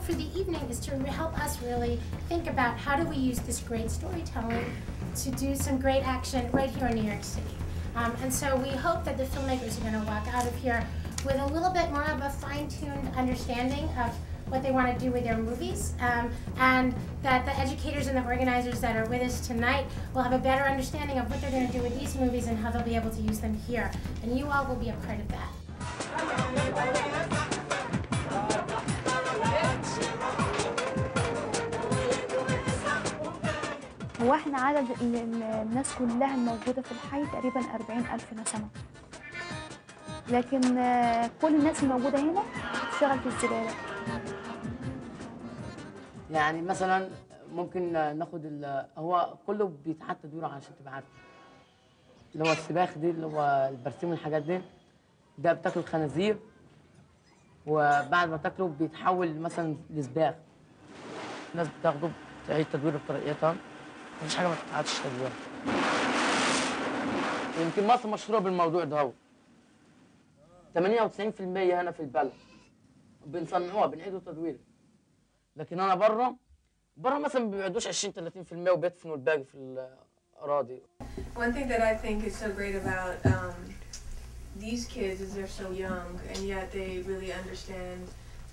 hope for the evening is to help us really think about how do we use this great storytelling to do some great action right here in New York City. And so we hope that the filmmakers are going to walk out of here with a little bit more of a fine-tuned understanding of what they want to do with their movies, and that the educators and the organizers that are with us tonight will have a better understanding of what they're going to do with these movies and how they'll be able to use them here. And you all will be a part of that. هو احنا عدد الناس كلها الموجودة في الحي تقريبا 40,000 نسمة، لكن كل الناس الموجودة هنا بتشتغل في الزبالة. يعني مثلا ممكن ناخد هو كله بيتعاد تدويره عشان تبقى عارف، اللي هو السباخ دي اللي هو البرسيم والحاجات دي، ده بتاكله الخنازير، وبعد ما تاكله بيتحول مثلا لسباخ. الناس بتاخده تعيد تدويره بطريقتها، مفيش حاجه ما تتعادش تدويرها. يمكن مصر مشهوره بالموضوع ده، هو 98% هنا في البلد بنصنعوها بنعيدوا تدويرها. لكن انا بره مثلا ما بيعدوش 20-30% وبيدفنوا الباقي في الاراضي. One thing that I think is so great about these kids is they're so young, and yet they really understand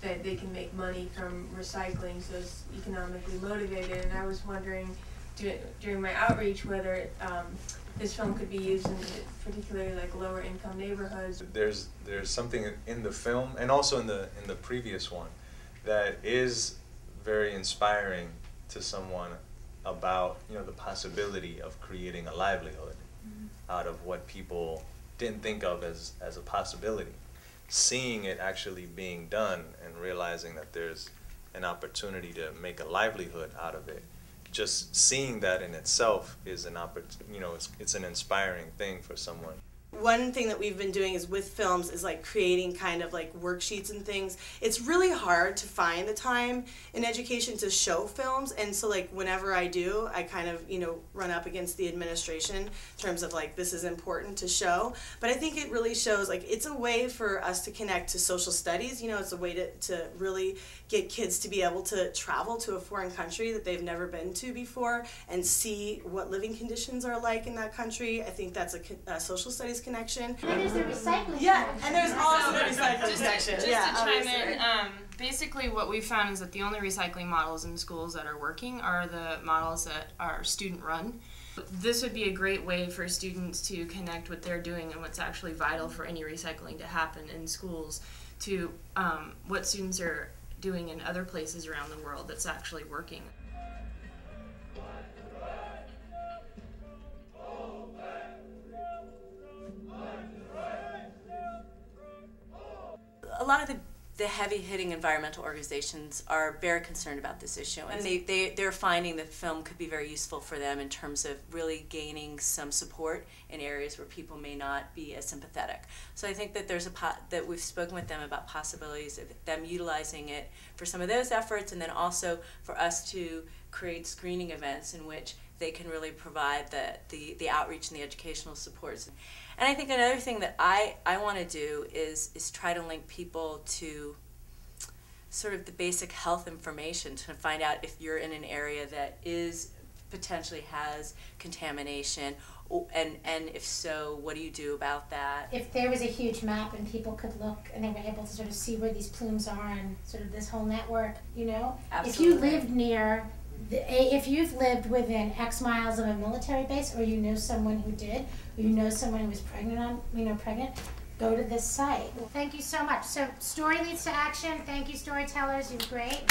that they can make money from recycling, so it's economically motivated. And I was wondering during my outreach whether this film could be used in particularly like lower income neighborhoods. There's something in the film and also in the previous one that is very inspiring to someone about, you know, the possibility of creating a livelihood out of what people didn't think of as a possibility. Seeing it actually being done and realizing that there's an opportunity to make a livelihood out of it, just seeing that in itself is an it's an inspiring thing for someone. One thing that we've been doing is with films is like creating kind of like worksheets and things. It's really hard to find the time in education to show films, and so like whenever I do, I kind of, you know, run up against the administration in terms of like this is important to show. But I think it really shows like it's a way for us to connect to social studies. You know, it's a way to really get kids to be able to travel to a foreign country that they've never been to before and see what living conditions are like in that country. I think that's a social studies connection. And there's the recycling. Yeah, and there's also the recycling section. Just to chime in, basically what we found is that the only recycling models in schools that are working are the models that are student-run. This would be a great way for students to connect what they're doing and what's actually vital for any recycling to happen in schools to what students are doing in other places around the world that's actually working. A lot of the heavy-hitting environmental organizations are very concerned about this issue, and they're finding that film could be very useful for them in terms of really gaining some support in areas where people may not be as sympathetic. So I think that there's that we've spoken with them about possibilities of them utilizing it for some of those efforts, and then also for us to create screening events in which they can really provide the outreach and the educational supports. And I think another thing that I want to do is try to link people to sort of the basic health information to find out if you're in an area that potentially has contamination, and if so, what do you do about that? If there was a huge map and people could look and they were able to sort of see where these plumes are and sort of this whole network, you know? Absolutely. If you lived near, if you've lived within X miles of a military base, or you know someone who did, or you know someone who was pregnant, go to this site. Thank you so much. So story leads to action. Thank you, storytellers. You're great.